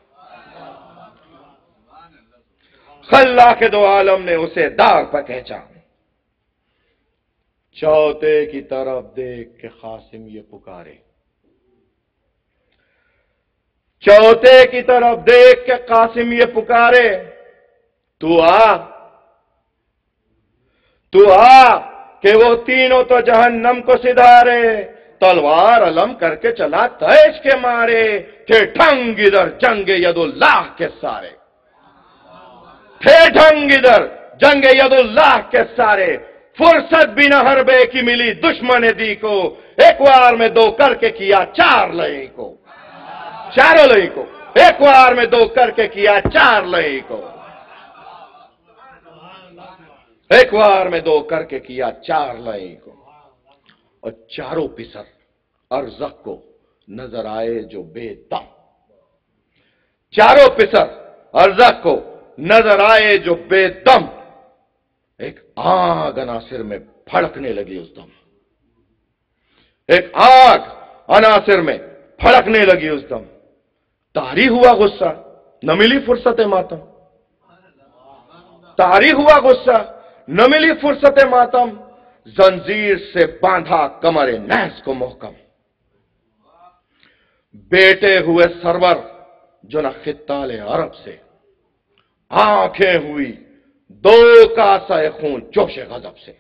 خلاق دو عالم نے اسے دار پر کھینچا، چوتے کی طرف دیکھ کے قاسم یہ پکارے، چوتے کی طرف دیکھ کے قاسم یہ پکارے، تو آ کہ وہ تینوں تو جہنم کو سدھارے، تلوار علم کر کے چلا تیش کے مارے، تھے ڈھنگ ادھر جنگ ید اللہ کے سارے، تھے ڈھنگ ادھر جنگ ید اللہ کے سارے، فرصت بھی نہ حربے کی ملی دشمن دی کو، ایک وار میں دو کر کے کیا چار لئی کو، چاروں لئی کو ایک وار میں دو کر کے کیا چار لئی کو، ایک وار میں دو کر کے کیا چار لئی کو، اور چاروں پسر ارزق کو نظر آئے جو بے دم، چاروں پسر ارزق کو نظر آئے جو بے دم، ایک آگ عناصر میں پھڑکنے لگی اس دم، ایک آگ عناصر میں پھڑکنے لگی اس دم، طاری ہوا غصہ نہ ملی فرصت ماتم، طاری ہوا غصہ نہ ملی فرصت ماتم، زنجیر سے باندھا کمر نیز کو محکم، بیٹے ہوئے سرور جو نہ خطال عرب سے، آنکھیں ہوئی دو کاسہ خون جوش غضب سے،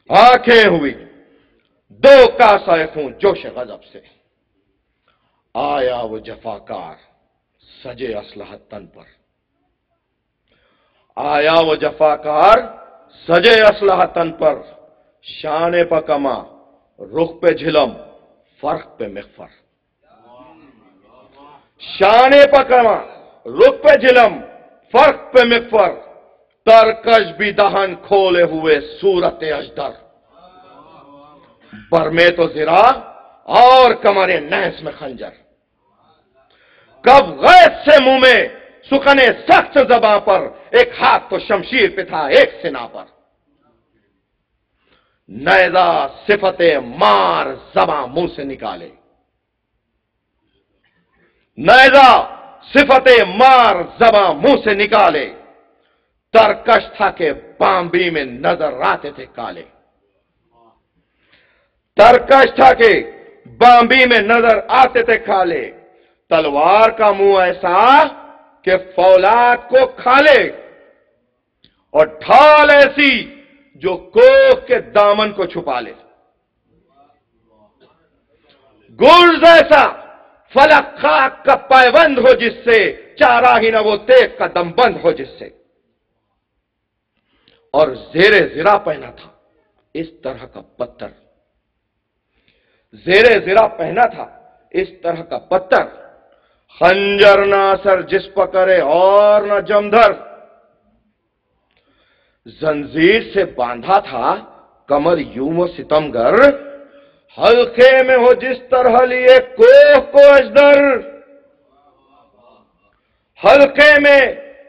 آنکھیں ہوئی دو کاسہ خون جوش غضب سے، آیا وہ جفاکار سجے اسلحہ تن پر، آیا وہ جفاکار سجے اسلحہ تن پر، شانے پہ کما رخ پہ جھلم فرق پہ مغفر، شانے پہ کما رخ پہ جھلم فرق پہ مغفر، ترکش بھی دہن کھولے ہوئے صورت اجدر، برمے تو زرا اور کمرے نیس میں خنجر، کب غیظ سے منہ میں سخنے سخت زباں پر، ایک ہاتھ تو شمشیر پہ تھا ایک سنا پر، نیزہ صفت مار زباں منہ سے نکالے، نیزہ صفت مار زباں منہ سے نکالے، ترکش تھا کہ بامبی میں نظر آتے تھے کالے، ترکش تھا کہ بامبی میں نظر آتے تھے کالے، تلوار کا منہ ایسا کہ فولاد کو کھا لے، اور ڈھال ایسی جو کوہ کے دامن کو چھپا لے، گرز ایسا فلک خاک کا پائبند ہو جس سے، چارہ ہی نہ وہ تیغ کا دم بند ہو جس سے، اور زیر زرا پہنا تھا اس طرح کا پتھر، زیر زرا پہنا تھا اس طرح کا پتھر، खंजर ना सर जिस पकड़े और न जमधर, जंजीर से बांधा था कमर यूं वो सितमगर, हल्के में हो जिस तरह लिए कोह को अजदर, हल्के में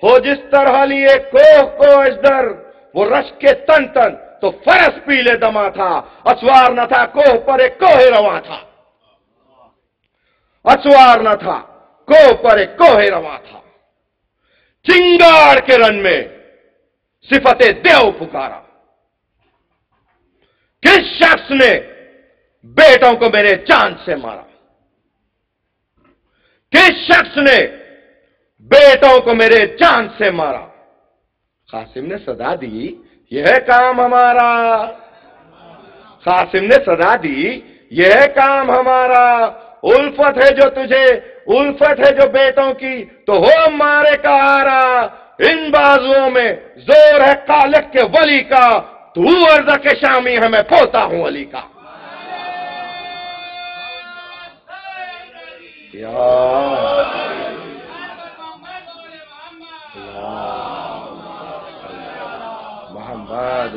हो जिस तरह लिए कोह को अजदर, वो रश के तन तन तो फरस पीले दमा था, असवार न था कोह पर एक कोहे रवा था, असवार न था कोह पर एक कोहे रवा था। चिंगार के रन में सिफते देव पुकारा, किस शख्स ने बेटों को मेरे चांद से मारा, किस शख्स ने बेटों को मेरे चांद से मारा। कासिम ने सदा दी यह काम हमारा, कासिम ने सदा दी यह काम हमारा, उल्फत है जो तुझे उल्फत है जो बेटों की तो हो मारे का आरा, इन बाजुओं में जोर है कालिक के वली का, तू अर्ज़ के शामी है मैं पोता हूं अली का। मोहम्मद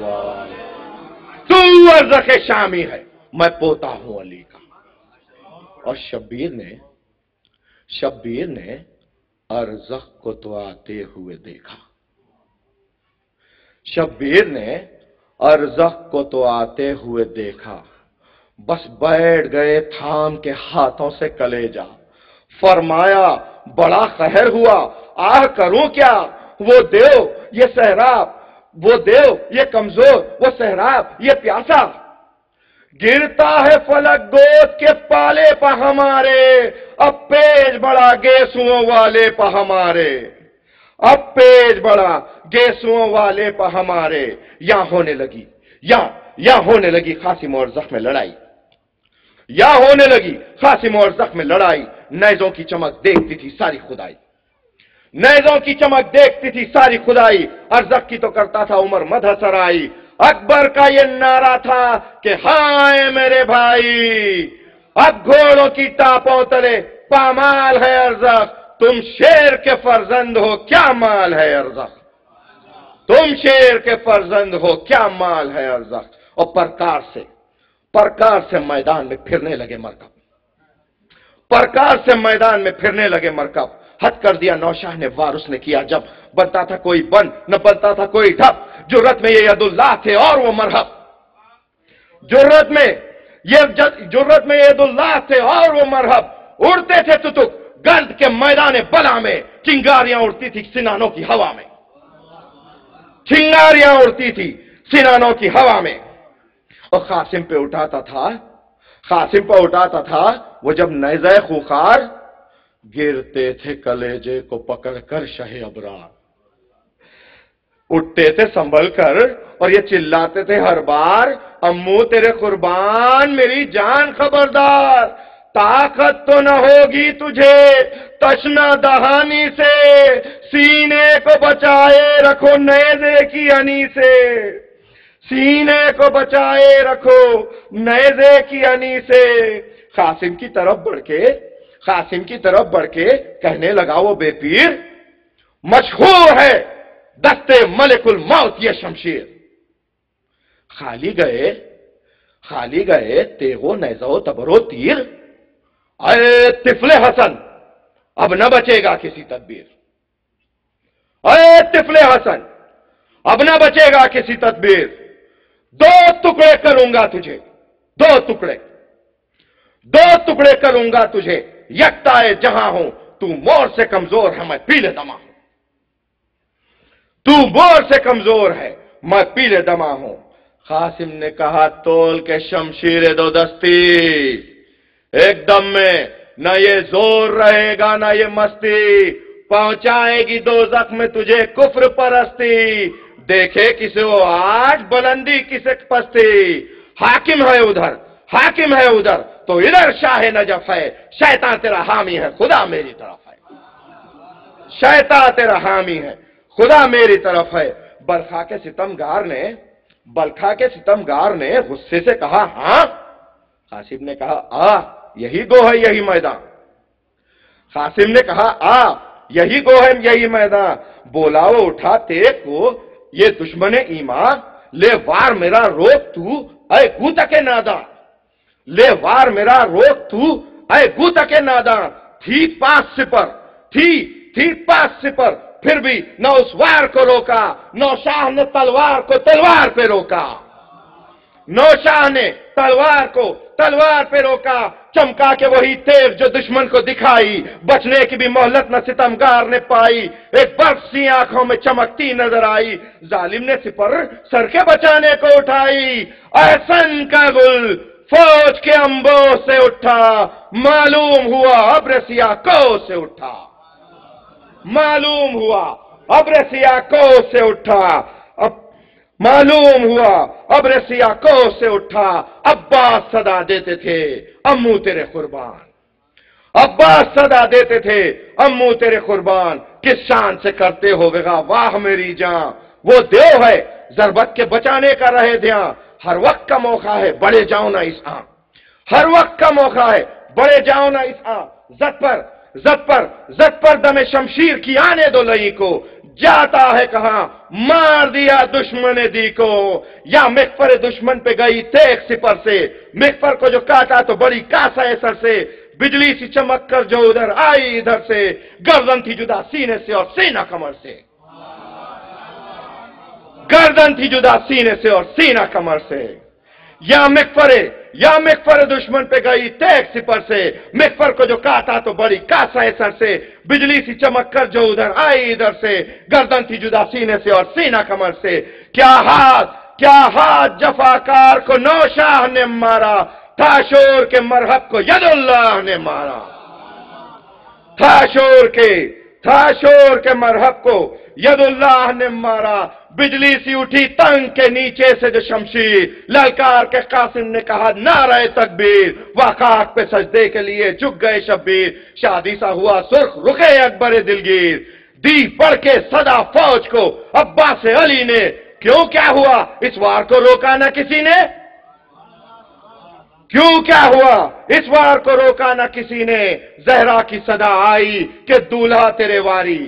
तू अर्ज़ के शामी है मैं पोता हूं अली का। और शब्बीर ने अरज़ख को तो आते हुए देखा, शब्बीर ने अरज़ख को तो आते हुए देखा, बस बैठ गए थाम के हाथों से कलेजा, फरमाया बड़ा कहर हुआ आह करूं क्या, वो देव ये सहराब, वो देव ये कमजोर, वो सहराब ये प्यासा, गिरता है फलक गोद के पाले पा हमारे, अब पेज बड़ा गेसुओं वाले पा हमारे, अब पेज बड़ा गेसुओं वाले पा हमारे। यहां होने लगी या होने लगी कासिम और ज़ख्म में लड़ाई, या होने लगी कासिम और ज़ख्म में लड़ाई। नेज़ों की चमक देखती थी सारी खुदाई, नेज़ों की चमक देखती थी सारी खुदाई। अरज़ख की तो करता था उमर मदहसराई, अकबर का ये नारा था कि हाय मेरे भाई, अब घोड़ों की टापों तले पामाल है अरज़ख, तुम शेर के फर्जंद हो क्या माल है अरज़ख, तुम शेर के फर्जंद हो क्या माल है अरज़ख। और परकार से मैदान में फिरने लगे मरकब, परकार से मैदान में फिरने लगे मरकब। हद कर दिया नौशाह ने वार उसने किया जब, बनता था कोई बन न बनता था कोई ढप, जुर्रत में ये यदुल्लाह थे और वो मरहब, जुर्रत में ये यदुल्लाह थे और वो मरहब। उड़ते थे तुतुक गर्द के मैदान बला में, चिंगारियां उड़ती थी सिनानों की हवा में, चिंगारियां उड़ती थी सिनानों की हवा में। और कासिम पे उठाता था वो जब नेज़े खुखार, गिरते थे कलेजे को पकड़कर शहे अबरार, उठते थे संभल कर और ये चिल्लाते थे हर बार, अम्मू तेरे कुर्बान मेरी जान खबरदार, ताकत तो न होगी तुझे तशना दहानी से, सीने को बचाए रखो नेज़े की अनी से, सीने को बचाए रखो नेज़े की अनी से। कासिम की तरफ बढ़ के कहने लगा वो बेपीर, मशहूर है दस्ते मलिकुल मौत ये शमशीर, खाली गए तेगो नेज़ो तबरो तीर, अरे तिफले हसन अब न बचेगा किसी तदबीर, अरे तिफले हसन अब न बचेगा किसी तदबीर। दो टुकड़े करूंगा तुझे, दो टुकड़े करूंगा तुझे, यकताए जहां हूं तू मोर से कमजोर है मैं पीले दमा हूं, तू मोर से कमजोर है मैं पीले दमा हूं। कासिम ने कहा तोल के शमशीर दो दस्ती, एकदम में न ये जोर रहेगा न ये मस्ती, पहुंचाएगी दोज़ख में तुझे कुफ्र परस्ती, देखे किसे वो आज बुलंदी किसे पस्ती, हाकिम है उधर तो इधर शाह नजफ है, शैतान तेरा हामी है खुदा मेरी तरफ है, शैतान तेरा हामी है खुदा मेरी तरफ है। बलखा के सितमगार ने गुस्से से कहा हाँ, कासिम ने कहा यही गो है यही मैदान, قاسم نے کہا آ یہی گو ہے یہی میدان، بولاو اٹھا تیرے کو یہ دشمن ایمان، لے وار میرا روک تو اے گوتا کے ناداں، لے وار میرا روک تو اے گوتا کے ناداں، تھی 5 سپر، تھی 5 سپر، پھر بھی نہ اس وار کو روکا، نوشاہ نے تلوار کو تلوار پہ روکا، نوشاہ نے تلوار کو تلوار پہ روکا، چمکا کے وہی تیر جو دشمن کو دکھائی، بچنے کی بھی مہلت نہ ستمگار نے پائی، ایک برف سی آنکھوں میں چمکتی نظر آئی، ظالم نے سپر سر کے بچانے کو اٹھائی، احسن کا گل فوج کے انبوں سے اٹھا، معلوم ہوا ابر سیاہ کو سے اٹھا، معلوم ہوا ابر سیاہ کو سے اٹھا، معلوم ہوا ابر سیاہ کو سے اٹھا، عباس صدا دیتے تھے امو تیرے قربان، عباس صدا دیتے تھے امو تیرے قربان، کس شان سے کرتے ہوگا واہ میری جان، وہ دیو ہے ضربت کے بچانے کا رہے دھیان، ہر وقت کا موقع ہے بڑے جاؤ نہ اس آن، ہر وقت کا موقع ہے بڑے جاؤ نہ اس آن، زد پر دم شمشیر کی آنے دو لئی کو، جاتا ہے کہاں مار دیا دشمن دی کو، یا مغفر دشمن پہ گئی تیغ سپر سے، مغفر کو جو کاٹا تو بڑی کاسا سر سے، بجلی سی چمک کر جو ادھر آئی ادھر سے، گردن تھی جدا سینے سے اور سینہ کمر سے، گردن تھی جدا سینے سے اور سینہ کمر سے، یا مغفر دشمن پہ گئی تیغ سپر سے، مغفر کو جو کاٹا تو بڑی کاسا سر سے، بجلی سی چمک کر جو ادھر آئی ادھر سے، گردن تھی جدا سینے سے اور سینہ کمر سے، کیا ہاتھ جفاکار کو نوشاہ نے مارا، تھا شور کے مرحب کو ید اللہ نے مارا، تھا شور کے مرحب کو ید اللہ نے مارا، بجلی سی اٹھی تنگ کے نیچے سے جو شمشیر، للکار کے قاسم نے کہا نعرہ تکبیر، وقاق پہ سجدے کے لیے جھک گئے شبیر، شادی سا ہوا سرخ رخے اکبر دلگیر، دی پڑھ کے صدا فوج کو عباس علی نے، کیوں کیا ہوا اس وار کو روکا نہ کسی نے، کیوں کیا ہوا اس وار کو روکا نہ کسی نے، زہرا کی صدا آئی کہ دولہا تیرے واری،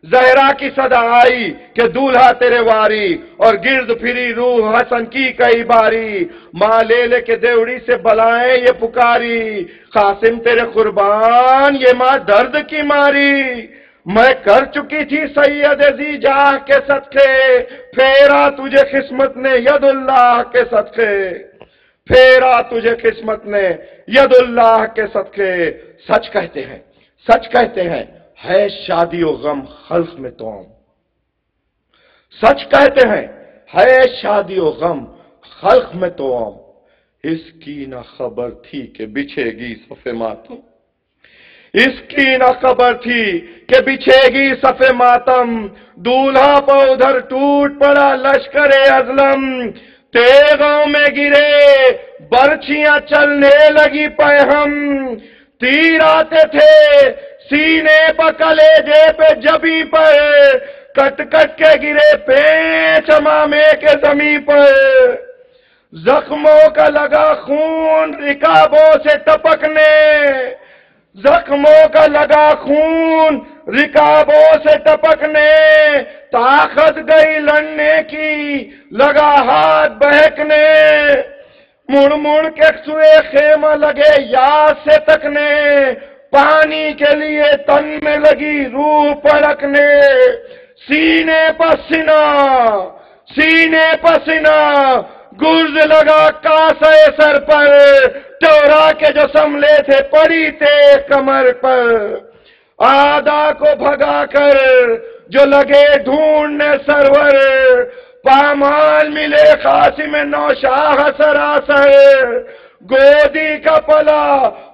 زہرا کی صدا آئی کہ دولہا تیرے واری، اور گرد پھری روح حسن کی کئی باری، ماں لے کے دیوڑی سے بلائیں یہ پکاری، قاسم تیرے قربان یہ ماں درد کی ماری، میں کر چکی تھی سید زی جاہ کے صدقے، پھیرا تجھے قسمت نے ید اللہ کے صدقے، پھیرا تجھے قسمت نے ید اللہ کے صدقے، سچ کہتے ہیں ہے شادی و غم خلق میں توام، سچ کہتے ہیں ہے شادی و غم خلق میں توام، اس کی نہ خبر تھی کہ بچھے گی صف ماتم، اس کی نہ خبر تھی کہ بچھے گی صف ماتم، دولہا پہ ادھر ٹوٹ پڑا لشکر ازلم، تیغوں میں گرے برچیاں چلنے لگی پہم، تیر آتے تھے سینے پہ کلیجے پہ جبی پر، کٹ کے گرے پیچ امامے کے زمین پر، زخموں کا لگا خون رکابوں سے ٹپکنے، زخموں کا لگا خون رکابوں سے ٹپکنے، طاقت گئی لڑنے کی لگا ہاتھ بہکنے، مڑ کے سوئے خیمہ لگے یاد سے تکنے، پانی کے لیے تن میں لگی روح پڑکنے، سینے پسینہ گرز لگا کاسے سر پر، ٹورا کے جو سملے تھے پڑی تھے کمر پر، آدھا کو بھگا کر جو لگے ڈھونڈنے سرور، پامال ملے قاسم نوشاہ سراسر، گودی کا پلا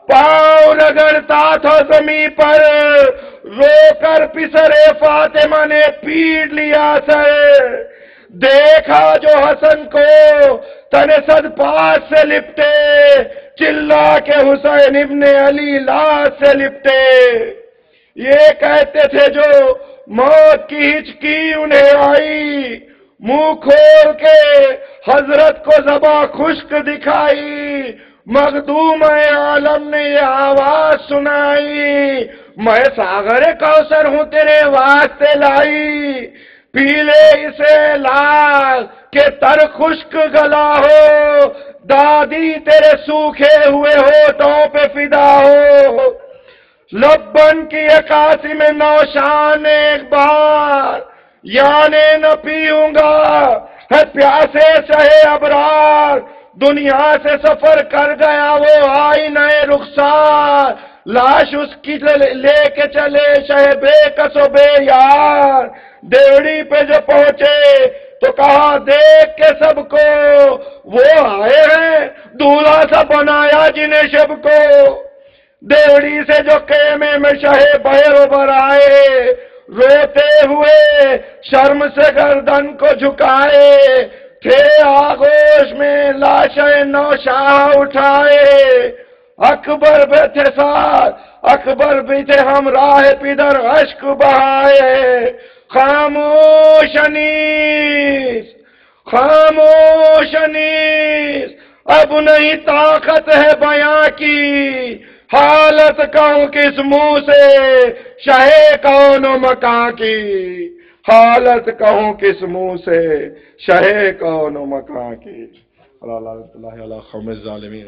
پاؤں رگڑتا تھا زمین پر، رو کر پسرے فاطمہ نے پیٹ لیا سر، دیکھا جو حسن کو تن صد پاس سے لپٹے، چلا کے حسین ابن علی لاش سے لپٹے، یہ کہتے تھے جو موت کی ہچکی انہیں آئی، منہ کھول کے حضرت کو زباں خشک دکھائی، مخدوم عالم نے یہ آواز سنائی، میں ساغر کوثر ہوں تیرے واسطے لائی، پی لے اسے لال کہ تر خشک گلا ہو، دادی تیرے سوکھے ہوئے ہونٹوں پہ فدا ہو، لبن کی عکاسی میں نوشان ایک بار یعنی نہ پیوں گا، ہے پیاسے شہے ابرار، دنیا سے سفر کر گیا وہ آئینہ رخسار، لاش اس کی لے کے چلے شہ بے کس و بے یار، دیوڑی پہ جو پہنچے تو کہا دیکھ کے سب کو وہ آئے ہیں، دولہا سا بنایا جنہیں شب کو، دیوڑی سے جو خیمے میں شہ بہر آئے، روتے ہوئے شرم سے گردن کو جھکائے، تھے آغوش میں لاشیں نوشاہ اٹھائے، اکبر بھی تھے ساتھ، اکبر بھی تھے ہمراہ پدر اشک بہائے، خاموش انیس، خاموش انیس، اب نہیں طاقت ہے بیاں کی، حالت کہوں کس منہ سے شہ کون و مکاں کی، حالت کہوں کس منہ سے شہ کون و مکاں کی۔ اللہ علیہ قوم الظالمین۔